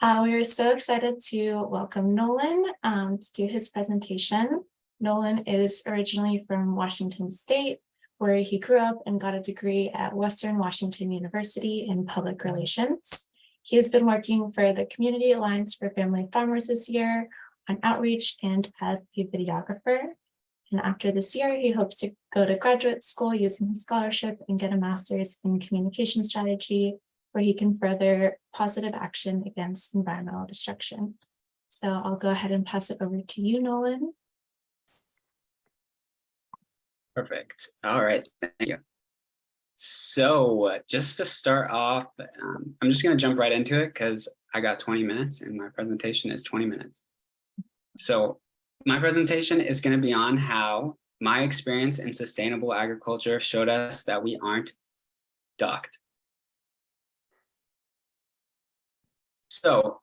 We are so excited to welcome Nolan to do his presentation. Nolan is originally from Washington State, where he grew up and got a degree at Western Washington University in public relations. He has been working for the Community Alliance for Family Farmers this year on outreach and as a videographer. And after this year, he hopes to go to graduate school using his scholarship and get a master's in communication strategy, where he can further positive action against environmental destruction. So I'll go ahead and pass it over to you, Nolan. Perfect. All right, thank you. So just to start off, I'm just going to jump right into it because I got 20 minutes and my presentation is 20 minutes. So my presentation is going to be on how my experience in sustainable agriculture showed us that we aren't ducked. So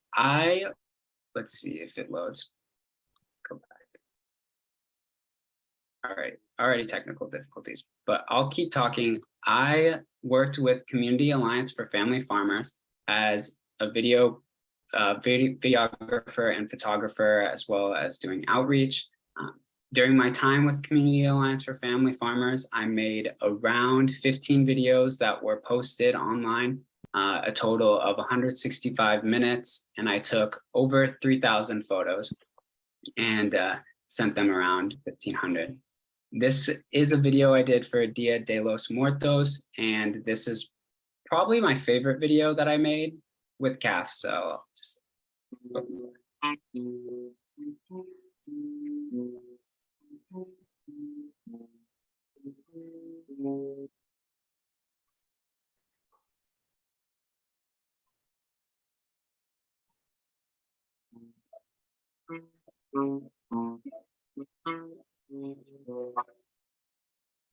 let's see if it loads. Go back. All right, already technical difficulties, but I'll keep talking. I worked with Community Alliance for Family Farmers as a videographer and photographer, as well as doing outreach. During my time with Community Alliance for Family Farmers, I made around 15 videos that were posted online, a total of 165 minutes, and I took over 3,000 photos and sent them around 1,500. This is a video I did for Dia de los Muertos, and this is probably my favorite video that I made with CAF. So I'll just...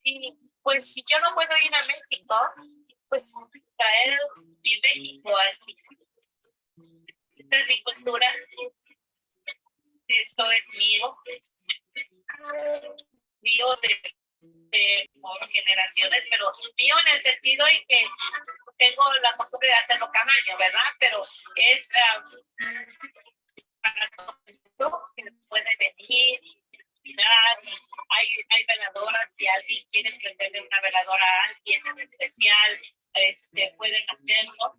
Y pues si yo no puedo ir a México, pues traer mi México aquí. Esta es mi cultura, esto es mío por generaciones, pero mío en el sentido de que tengo la costumbre de hacerlo cada año, ¿verdad? Pero es para todo el mundo que puede venir. Hay veladoras, si alguien quiere prenderle una veladora a alguien en especial, pueden hacerlo.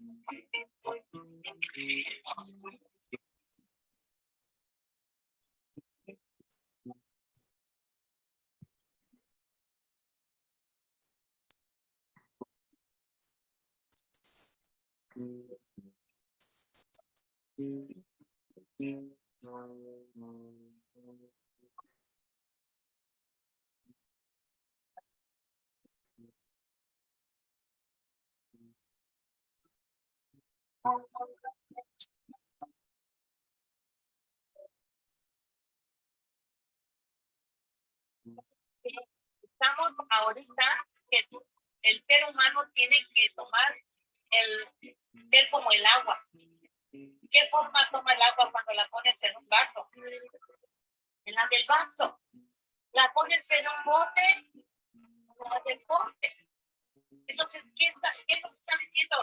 Estamos ahorita que el ser humano tiene que tomar ser como el agua. ¿Qué forma toma el agua cuando la pones en un vaso? En la del vaso. La pones en un bote, como del bote. Entonces, ¿qué nos está diciendo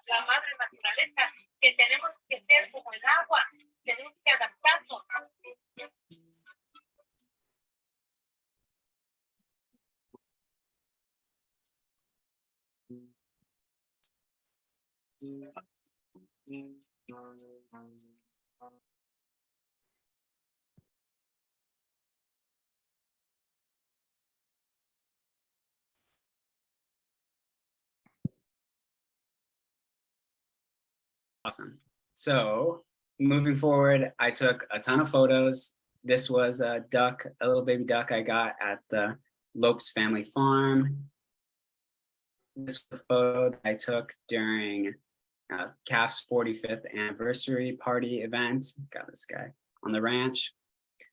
la madre naturaleza? Que tenemos que ser como el agua, tenemos que adaptarnos. Awesome. So moving forward, I took a ton of photos. This was a duck, a little baby duck I got at the Lopes family farm. This was a photo I took during CAF's 45th anniversary party event. Got this guy on the ranch.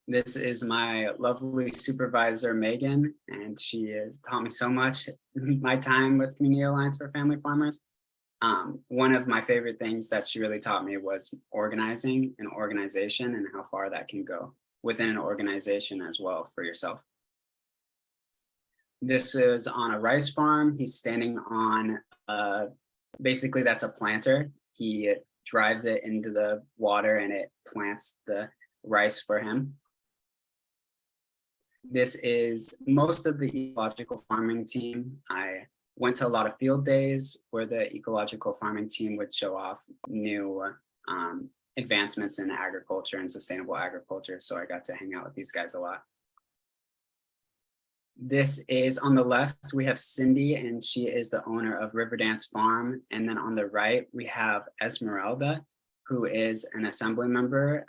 This is my lovely supervisor, Megan, and she has taught me so much my time with Community Alliance for Family Farmers. One of my favorite things that she really taught me was organizing and organization and how far that can go within an organization as well for yourself. This is on a rice farm. He's standing on, basically that's a planter. He drives it into the water and it plants the rice for him. This is most of the ecological farming team. I went to a lot of field days where the ecological farming team would show off new advancements in agriculture and sustainable agriculture. So I got to hang out with these guys a lot. This is on the left, we have Cindy, and she is the owner of Riverdance Farm. And then on the right, we have Esmeralda, who is an assembly member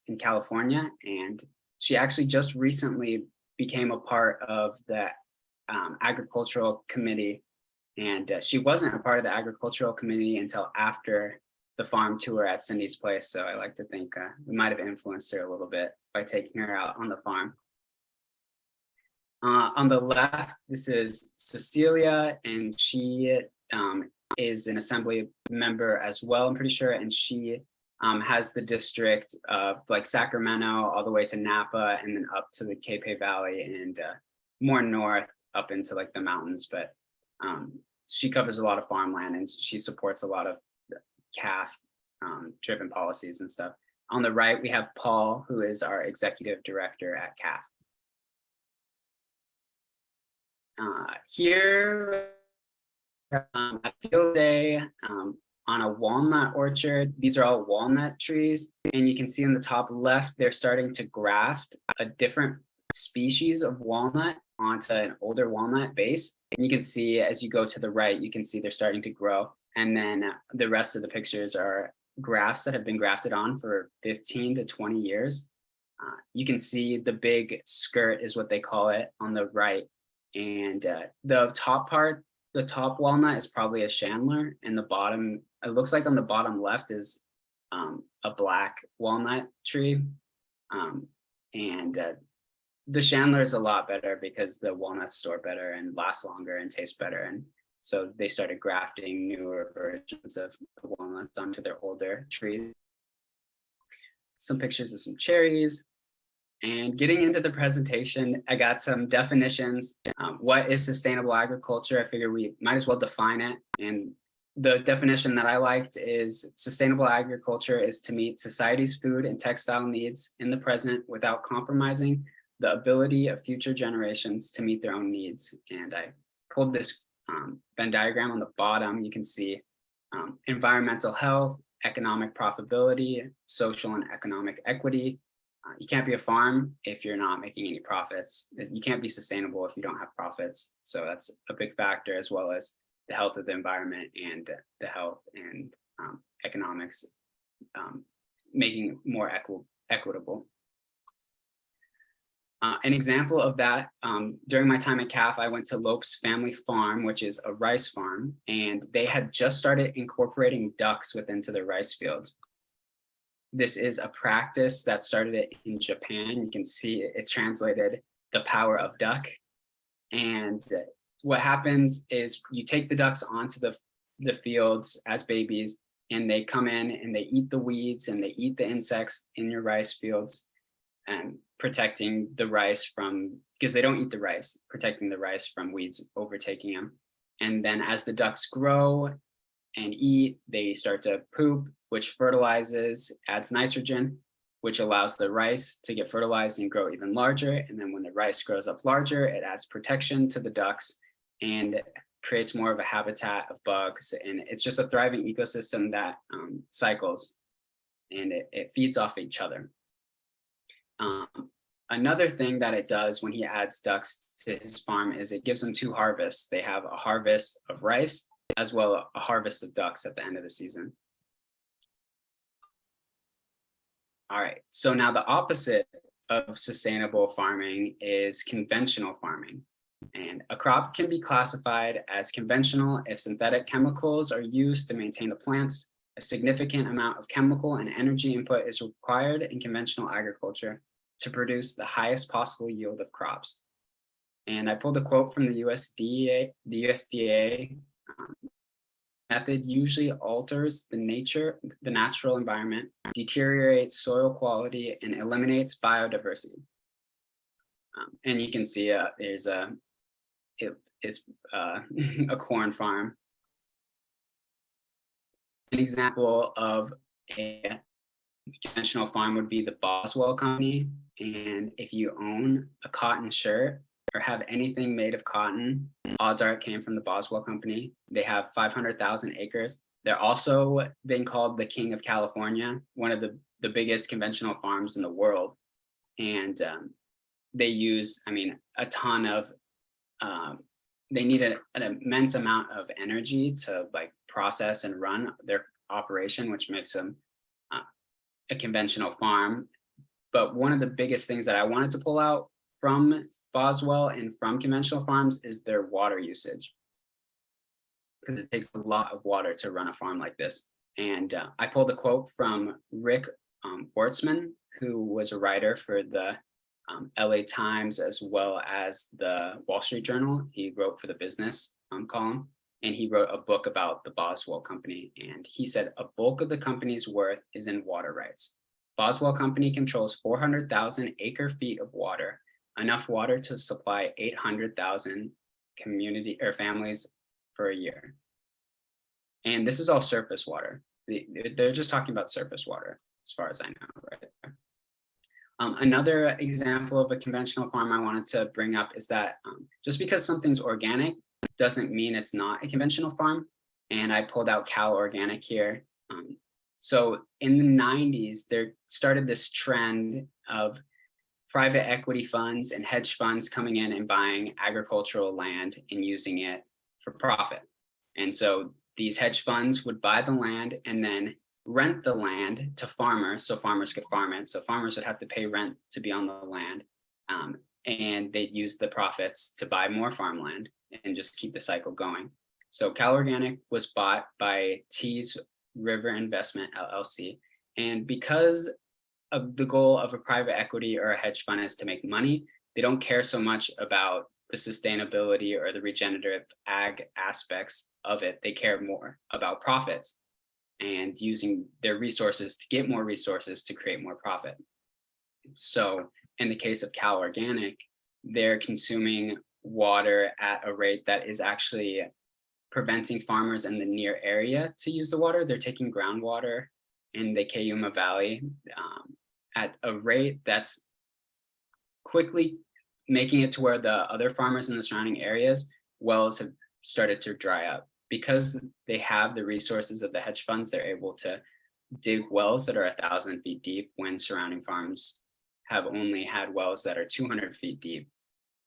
in California. And she actually just recently became a part of the agricultural committee. And she wasn't a part of the agricultural committee until after the farm tour at Cindy's place. So I like to think we might have influenced her a little bit by taking her out on the farm. On the left, this is Cecilia, and she is an assembly member as well, I'm pretty sure, and she has the district of like Sacramento all the way to Napa and then up to the Capay Valley and more north up into like the mountains. But she covers a lot of farmland and she supports a lot of CAF driven policies and stuff. On the right, we have Paul, who is our executive director at CAF. Here at field day on a walnut orchard, these are all walnut trees, and you can see in the top left they're starting to graft a different species of walnut onto an older walnut base, and you can see as you go to the right, you can see they're starting to grow, and then the rest of the pictures are grafts that have been grafted on for 15 to 20 years. You can see the big skirt is what they call it on the right. And the top part, the top walnut is probably a chandler, and the bottom, it looks like on the bottom left is a black walnut tree. The chandler is a lot better because the walnuts store better and last longer and taste better. And so they started grafting newer versions of the walnuts onto their older trees. Some pictures of some cherries. And getting into the presentation, I got some definitions. What is sustainable agriculture? I figure we might as well define it. And the definition that I liked is sustainable agriculture is to meet society's food and textile needs in the present without compromising the ability of future generations to meet their own needs. And I pulled this Venn diagram on the bottom. You can see environmental health, economic profitability, social and economic equity. You can't be a farm if you're not making any profits. You can't be sustainable if you don't have profits. So that's a big factor, as well as the health of the environment and the health and economics, making more equitable. An example of that, during my time at CAF, I went to Lopes Family Farm, which is a rice farm, and they had just started incorporating ducks into their rice fields. This is a practice that started in Japan. You can see it translated the power of duck. And what happens is you take the ducks onto the fields as babies, and they come in and they eat the weeds and they eat the insects in your rice fields, and protecting the rice from, because they don't eat the rice, protecting the rice from weeds overtaking them. And then as the ducks grow and eat, they start to poop, which fertilizes, adds nitrogen, which allows the rice to get fertilized and grow even larger. And then when the rice grows up larger, it adds protection to the ducks and creates more of a habitat of bugs. And it's just a thriving ecosystem that cycles, and it feeds off each other. Another thing that it does when he adds ducks to his farm is it gives them two harvests. They have a harvest of rice as well as a harvest of ducks at the end of the season. All right, so now the opposite of sustainable farming is conventional farming. And a crop can be classified as conventional if synthetic chemicals are used to maintain the plants. A significant amount of chemical and energy input is required in conventional agriculture to produce the highest possible yield of crops. And I pulled a quote from the USDA. The USDA method usually alters the natural environment, deteriorates soil quality, and eliminates biodiversity. And you can see it's a corn farm. An example of a conventional farm would be the Boswell Company. And if you own a cotton shirt or have anything made of cotton, odds are it came from the Boswell Company. They have 500,000 acres. They're also been called the King of California, one of the biggest conventional farms in the world. And they use, I mean, a ton of, they need an immense amount of energy to like process and run their operation, which makes them a conventional farm. But one of the biggest things that I wanted to pull out from Boswell and from conventional farms is their water usage, because it takes a lot of water to run a farm like this. And I pulled a quote from Rick Wartzman, who was a writer for the LA Times as well as the Wall Street Journal. He wrote for the business column, and he wrote a book about the Boswell Company. And he said a bulk of the company's worth is in water rights. Boswell Company controls 400,000 acre feet of water, enough water to supply 800,000 community or families for a year. And this is all surface water. They're just talking about surface water, as far as I know, right there. Another example of a conventional farm I wanted to bring up is that just because something's organic doesn't mean it's not a conventional farm. And I pulled out Cal Organic here. So in the 90s, there started this trend of private equity funds and hedge funds coming in and buying agricultural land and using it for profit. And so these hedge funds would buy the land and then rent the land to farmers so farmers could farm it. So farmers would have to pay rent to be on the land, and they'd use the profits to buy more farmland and just keep the cycle going. So Cal Organic was bought by Tees River Investment LLC. And because of the goal of a private equity or a hedge fund is to make money, they don't care so much about the sustainability or the regenerative ag aspects of it. They care more about profits and using their resources to get more resources to create more profit. So in the case of Cal Organic, they're consuming water at a rate that is actually preventing farmers in the near area to use the water. They're taking groundwater in the Cayuma Valley at a rate that's quickly making it to where the other farmers in the surrounding areas, wells have started to dry up. Because they have the resources of the hedge funds, they're able to dig wells that are 1,000 feet deep when surrounding farms have only had wells that are 200 feet deep.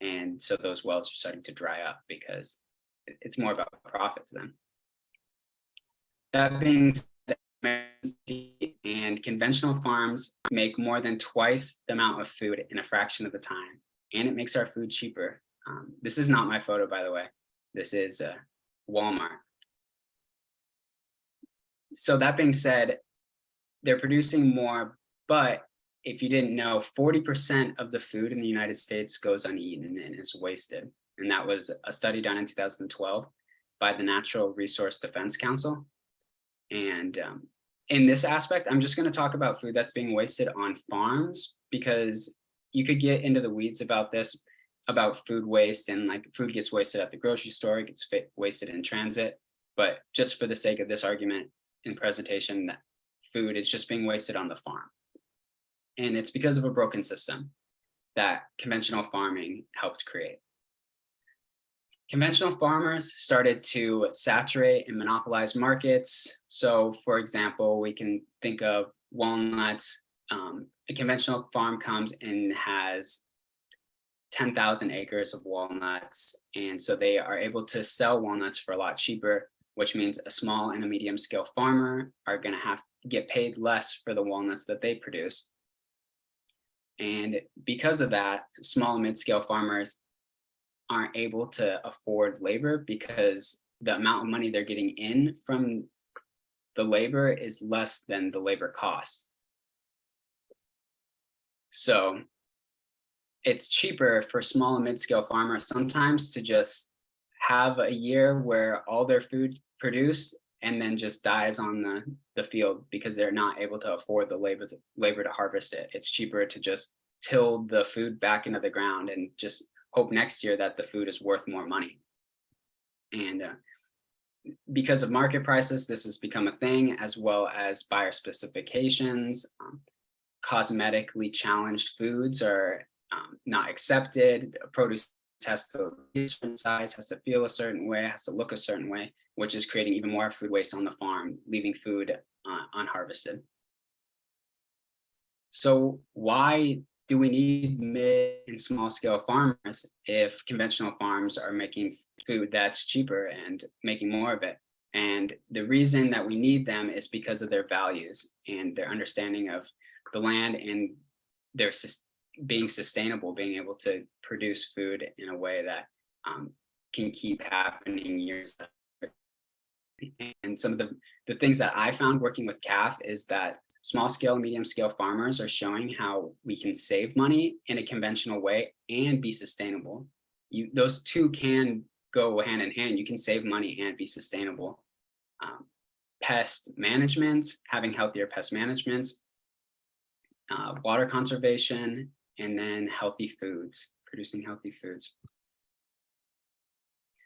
And so those wells are starting to dry up because it's more about profit to them. That being said, and conventional farms make more than twice the amount of food in a fraction of the time, and it makes our food cheaper. This is not my photo, by the way. This is Walmart. So that being said, they're producing more, but if you didn't know, 40% of the food in the United States goes uneaten and is wasted. And that was a study done in 2012 by the Natural Resource Defense Council. And in this aspect, I'm just going to talk about food that's being wasted on farms, because you could get into the weeds about this, about food waste, and like food gets wasted at the grocery store, it gets wasted in transit. But just for the sake of this argument and presentation, that food is just being wasted on the farm. And it's because of a broken system that conventional farming helped create. Conventional farmers started to saturate and monopolize markets. So for example, we can think of walnuts. A conventional farm comes and has 10,000 acres of walnuts. And so they are able to sell walnuts for a lot cheaper, which means a small and a medium scale farmer are going to have to get paid less for the walnuts that they produce. And because of that, small and mid-scale farmers aren't able to afford labor because the amount of money they're getting in from the labor is less than the labor cost. So it's cheaper for small and mid-scale farmers sometimes to just have a year where all their food produced and then just dies on the field because they're not able to afford the labor to harvest it. It's cheaper to just till the food back into the ground and just hope next year that the food is worth more money. And because of market prices, this has become a thing, as well as buyer specifications. Cosmetically challenged foods are not accepted. Produce has to be a certain size, has to feel a certain way, has to look a certain way, which is creating even more food waste on the farm, leaving food unharvested. So why do we need mid and small scale farmers if conventional farms are making food that's cheaper and making more of it? And the reason that we need them is because of their values and their understanding of the land and their being sustainable, being able to produce food in a way that can keep happening years. And some of the things that I found working with CAF is that small scale, medium scale farmers are showing how we can save money in a conventional way and be sustainable. Those two can go hand in hand. You can save money and be sustainable. Pest management, having healthier pest management, water conservation, and then healthy foods, producing healthy foods.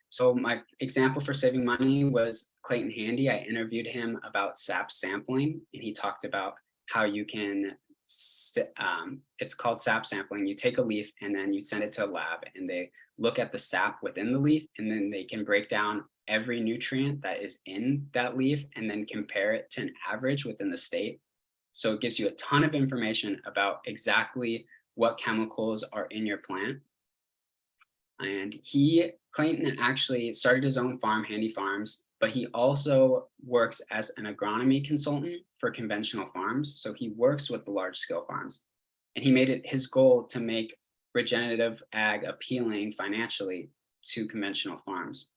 So my example for saving money was Clayton Handy. I interviewed him about sap sampling, and he talked about how you can, it's called sap sampling. You take a leaf and then you send it to a lab and they look at the sap within the leaf, and then they can break down every nutrient that is in that leaf and then compare it to an average within the state. So it gives you a ton of information about exactly what chemicals are in your plant. And Clayton actually started his own farm, Handy Farms, but he also works as an agronomy consultant for conventional farms. So he works with the large scale farms, and he made it his goal to make regenerative ag appealing financially to conventional farms.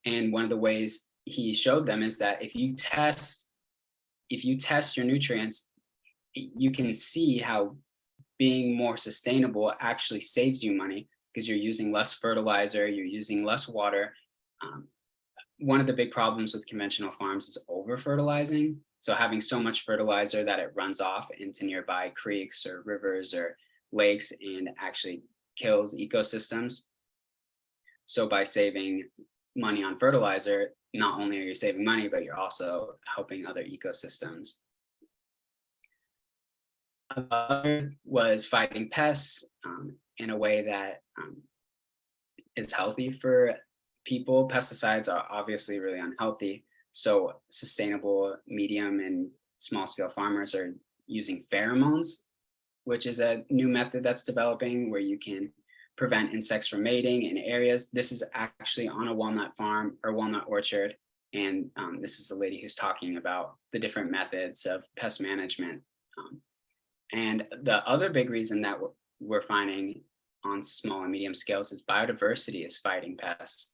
And one of the ways he showed them is that if you test your nutrients, you can see how being more sustainable actually saves you money, because you're using less fertilizer, you're using less water. One of the big problems with conventional farms is over-fertilizing. So having so much fertilizer that it runs off into nearby creeks or rivers or lakes and actually kills ecosystems. So by saving money on fertilizer, not only are you saving money, but you're also helping other ecosystems. Another was fighting pests in a way that is healthy for people. Pesticides are obviously really unhealthy. So sustainable medium and small scale farmers are using pheromones, which is a new method that's developing where you can prevent insects from mating in areas. This is actually on a walnut farm or walnut orchard. And this is the lady who's talking about the different methods of pest management. And the other big reason that we're finding on small and medium scales is biodiversity is fighting pests.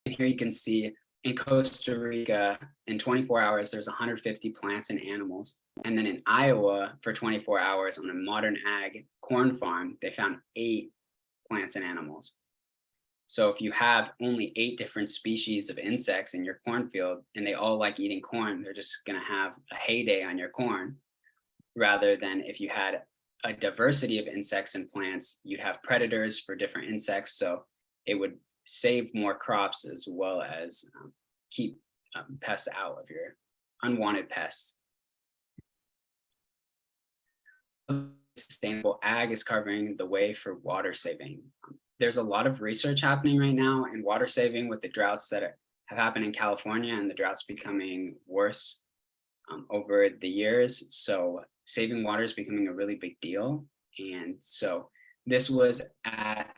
And here you can see in Costa Rica, in 24 hours, there's 150 plants and animals. And then in Iowa, for 24 hours on a modern ag corn farm, they found 8 plants and animals. So if you have only 8 different species of insects in your cornfield and they all like eating corn, they're just going to have a heyday on your corn. Rather than if you had a diversity of insects and plants, you'd have predators for different insects. So it would save more crops as well as keep pests out of your unwanted pests. Sustainable ag is carving the way for water saving. There's a lot of research happening right now in water saving with the droughts that have happened in California, and the droughts becoming worse over the years. So saving water is becoming a really big deal. And so this was at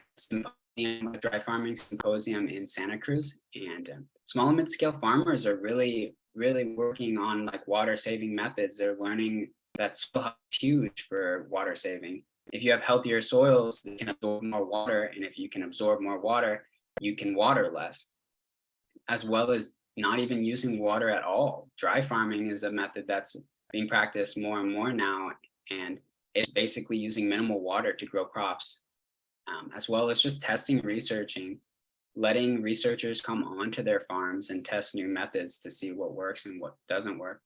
a dry farming symposium in Santa Cruz, and small and mid-scale farmers are really working on like water saving methods. They're learning that soil is huge for water saving. If you have healthier soils, they can absorb more water, and if you can absorb more water, you can water less, as well as not even using water at all. Dry farming is a method that's being practiced more and more now, and it's basically using minimal water to grow crops, as well as just testing, researching, letting researchers come onto their farms and test new methods to see what works and what doesn't work.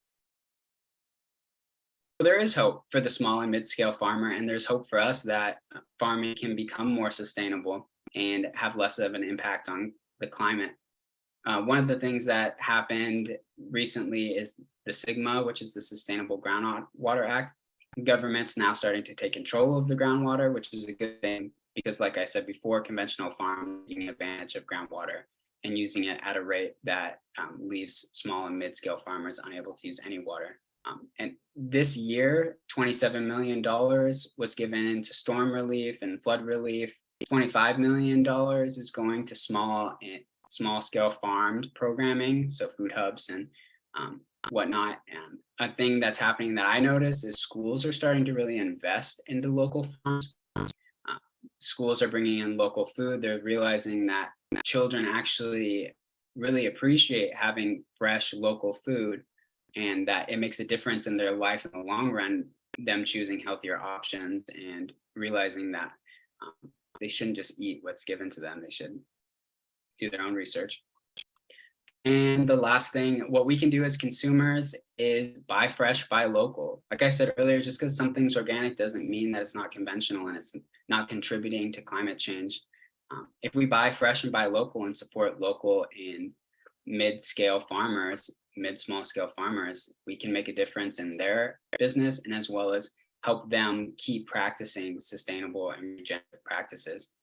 So there is hope for the small and mid-scale farmer, and there's hope for us that farming can become more sustainable and have less of an impact on the climate. One of the things that happened recently is the SIGMA, which is the Sustainable Groundwater Act. Government's now starting to take control of the groundwater, which is a good thing because, like I said before, conventional farming taking advantage of groundwater and using it at a rate that leaves small and mid-scale farmers unable to use any water. And this year, $27 million was given to storm relief and flood relief. $25 million is going to small scale farmed programming, so food hubs and whatnot. A thing that's happening that I notice is schools are starting to really invest into local farms. Schools are bringing in local food. They're realizing that children actually really appreciate having fresh local food and that it makes a difference in their life in the long run, them choosing healthier options and realizing that they shouldn't just eat what's given to them. They should do their own research. And the last thing, what we can do as consumers is buy fresh, buy local. Like I said earlier, just because something's organic doesn't mean that it's not conventional and it's not contributing to climate change. If we buy fresh and buy local and support local and mid-scale farmers, mid-small scale farmers, we can make a difference in their business and as well as help them keep practicing sustainable and regenerative practices.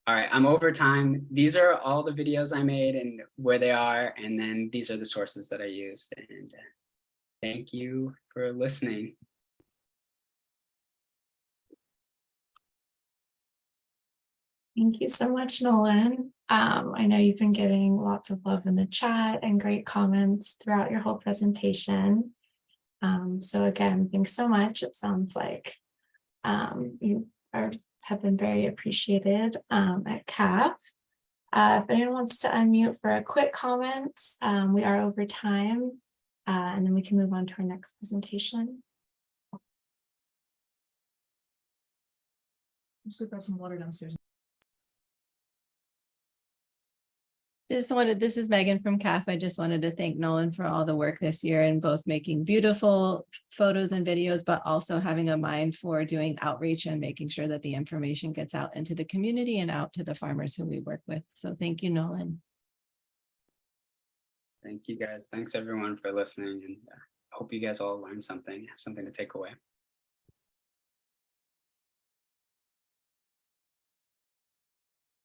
All right, I'm over time. These are all the videos I made and where they are, and then these are the sources that I used. And thank you for listening. Thank you so much, Nolan. I know you've been getting lots of love in the chat and great comments throughout your whole presentation. So again, thanks so much. It sounds like you have been very appreciated at CAF. If anyone wants to unmute for a quick comment, we are over time, and then we can move on to our next presentation. Just grab some water downstairs. This is Megan from CAF. I just wanted to thank Nolan for all the work this year in both making beautiful photos and videos, but also having a mind for doing outreach and making sure that the information gets out into the community and out to the farmers who we work with. So thank you, Nolan. Thank you guys. Thanks everyone for listening, and I hope you guys all learned something, have something to take away.